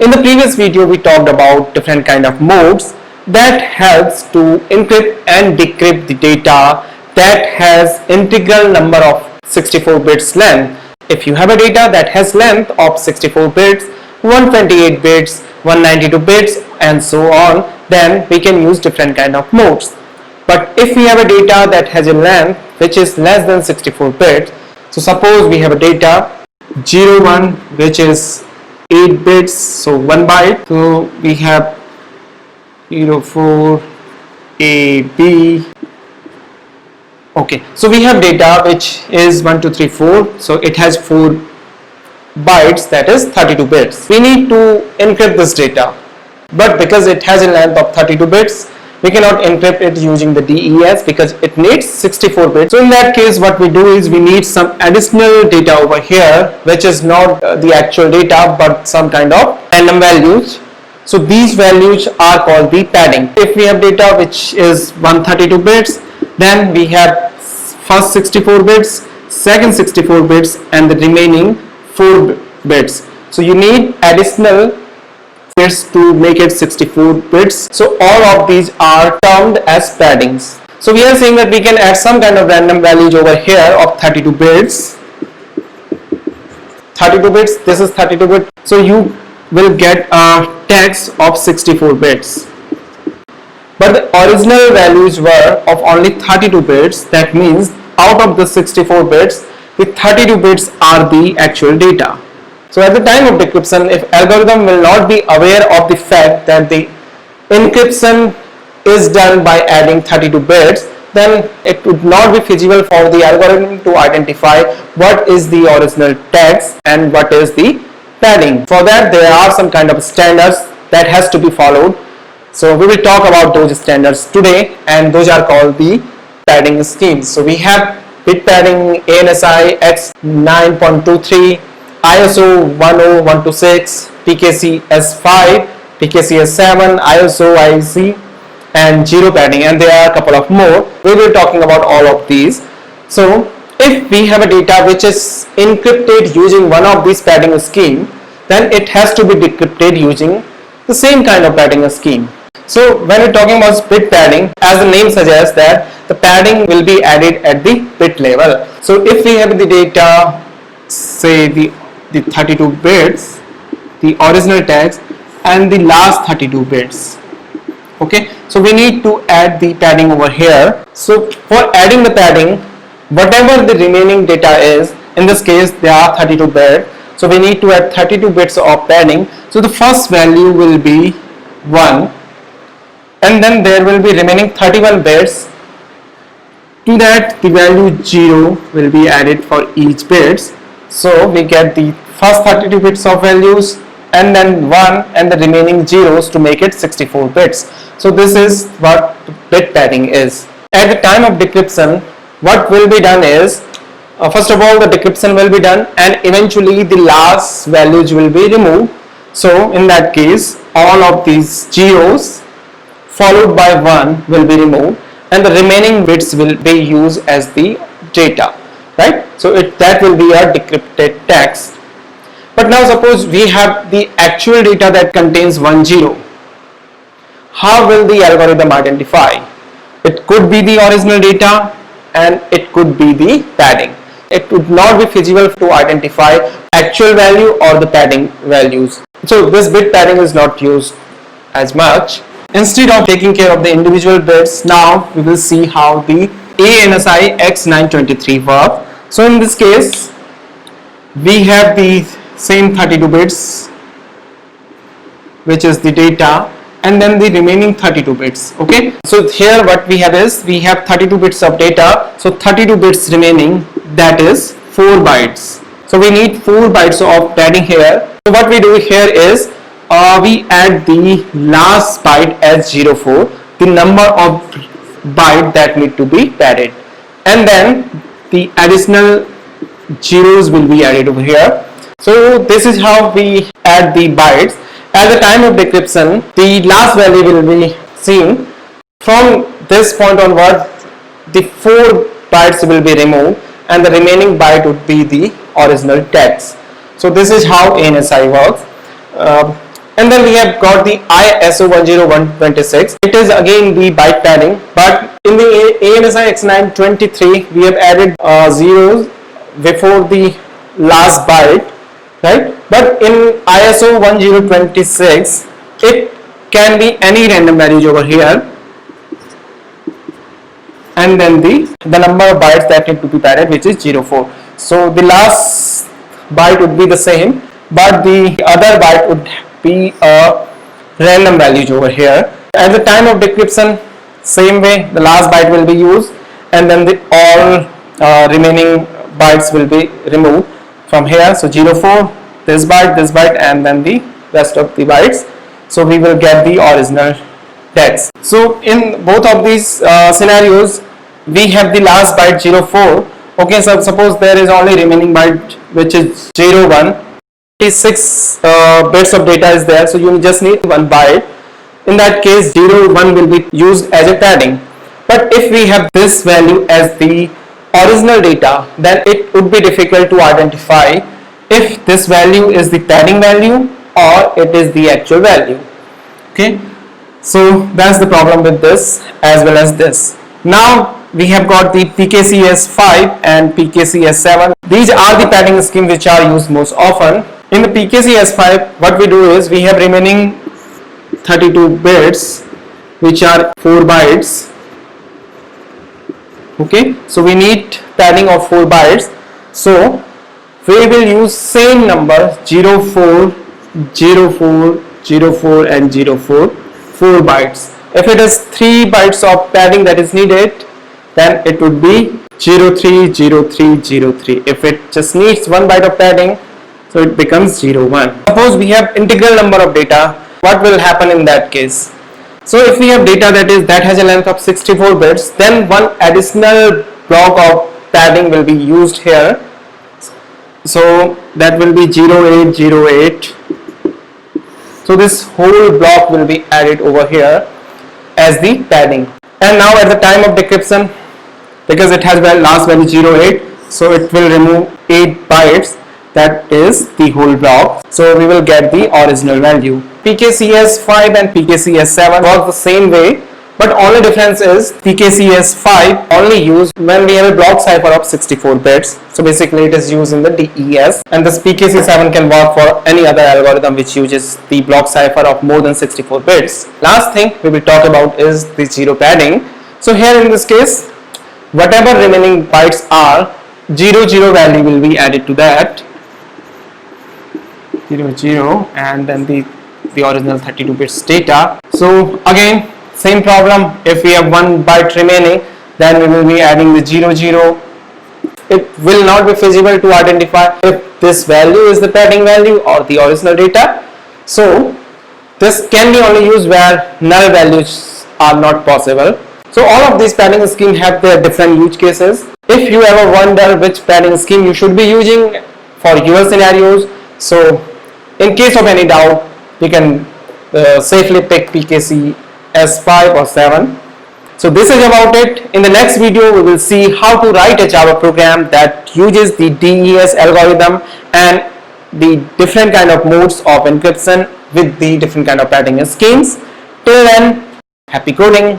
in the previous video we talked about different kind of modes that helps to encrypt and decrypt the data that has integral number of 64 bits length. If you have a data that has length of 64 bits, 128 bits, 192 bits and so on, then we can use different kind of modes. But if we have a data that has a length which is less than 64 bits, so suppose we have a data 01 which is 8 bits, so 1 byte, so we have 04 AB. Okay, so we have data which is 1 2 3 4, so it has 4 bytes, that is 32 bits. We need to encrypt this data, but because it has a length of 32 bits, we cannot encrypt it using the DES because it needs 64 bits. So in that case, what we do is we need some additional data over here which is not the actual data but some kind of random values. So these values are called the padding. If we have data which is 132 bits, then we have first 64 bits, second 64 bits and the remaining 4 bits. So you need additional bits to make it 64 bits. So all of these are termed as paddings. So we are saying that we can add some kind of random values over here of 32 bits. 32 bits, this is 32 bits. So you will get a text of 64 bits. But the original values were of only 32 bits. That means out of the 64 bits, the 32 bits are the actual data. So at the time of decryption, if algorithm will not be aware of the fact that the encryption is done by adding 32 bits, then it would not be feasible for the algorithm to identify what is the original text and what is the padding. For that, there are some kind of standards that has to be followed. So we will talk about those standards today, and those are called the padding schemes. So we have bit padding, ANSI X9.23, ISO 10126, PKCS5, PKCS7, ISO IEC and zero padding, and there are a couple of more. We will be talking about all of these. So if we have a data which is encrypted using one of these padding scheme, then it has to be decrypted using the same kind of padding scheme. So when we're talking about bit padding, as the name suggests, that the padding will be added at the bit level. So if we have the data, say the 32 bits, the original text and the last 32 bits, okay, so we need to add the padding over here. So for adding the padding, whatever the remaining data is, in this case there are 32 bits, so we need to add 32 bits of padding. So the first value will be 1 and then there will be remaining 31 bits. To that the value 0 will be added for each bits. So we get the first 32 bits of values and then 1 and the remaining zeros to make it 64 bits. So this is what bit padding is. At the time of decryption, what will be done is, first of all the decryption will be done and eventually the last values will be removed. So in that case, all of these zeros followed by 1 will be removed and the remaining bits will be used as the data, right? So that will be a decrypted text. But now suppose we have the actual data that contains 1 0. How will the algorithm identify? It could be the original data and it could be the padding. It would not be feasible to identify actual value or the padding values. So this bit padding is not used as much. Instead of taking care of the individual bits, now we will see how the ANSI X923 works. So in this case, we have the same 32 bits, which is the data, and then the remaining 32 bits. Okay, so here what we have is, we have 32 bits of data, so 32 bits remaining, that is 4 bytes. So we need 4 bytes of padding here. So what we do here is, we add the last byte as 04, the number of byte that need to be padded, and then the additional zeros will be added over here. So this is how we add the bytes. At the time of decryption, the last value will be seen. From this point onward, the 4 bytes will be removed and the remaining byte would be the original text. So this is how ANSI works. And then we have got the ISO 10126. It is again the byte padding, but in the ANSI X923 we have added zeros before the last byte, right? But in ISO 1026 it can be any random values over here, and then the number of bytes that need to be padded, which is 04. So the last byte would be the same, but the other byte would be a random values over here. At the time of decryption, same way the last byte will be used, and then the all remaining bytes will be removed from here. So 04, this byte, and then the rest of the bytes. So we will get the original text. So in both of these scenarios, we have the last byte 04. Okay, so suppose there is only remaining byte which is 01. 6 bits of data is there, so you just need one byte. In that case 01 will be used as a padding. But if we have this value as the original data, then it would be difficult to identify if this value is the padding value or it is the actual value. Okay, so that's the problem with this as well as this. Now we have got the PKCS5 and PKCS7. These are the padding schemes which are used most often. In the PKCS5, what we do is we have remaining 32 bits which are 4 bytes. Okay, so we need padding of 4 bytes. So we will use same number 04, 04, 04 and 04, 4 bytes. If it is 3 bytes of padding that is needed, then it would be 03, 03, 03. If it just needs 1 byte of padding, so it becomes 01. Suppose we have integral number of data, what will happen in that case? So if we have data that has a length of 64 bits, then one additional block of padding will be used here. So that will be 0808. So this whole block will be added over here as the padding. And now at the time of decryption, because it has last value 08, so it will remove 8 bytes, that is the whole block. So we will get the original value. PKCS5 and PKCS7 work the same way, but only difference is PKCS5 only used when we have a block cipher of 64 bits. So basically it is used in the DES, and this PKC7 can work for any other algorithm which uses the block cipher of more than 64 bits. Last thing we will talk about is the zero padding. So here in this case, whatever remaining bytes are, 00 value will be added to that, 00, and then the original 32 bits data. So again, same problem. If we have 1 byte remaining, then we will be adding the 00. It will not be feasible to identify if this value is the padding value or the original data. So this can be only used where null values are not possible. So all of these padding schemes have their different use cases. If you ever wonder which padding scheme you should be using for your scenarios, so in case of any doubt, you can safely pick PKCS5 or 7. So this is about it. In the next video, we will see how to write a Java program that uses the DES algorithm and the different kind of modes of encryption with the different kind of padding schemes. Till then, happy coding!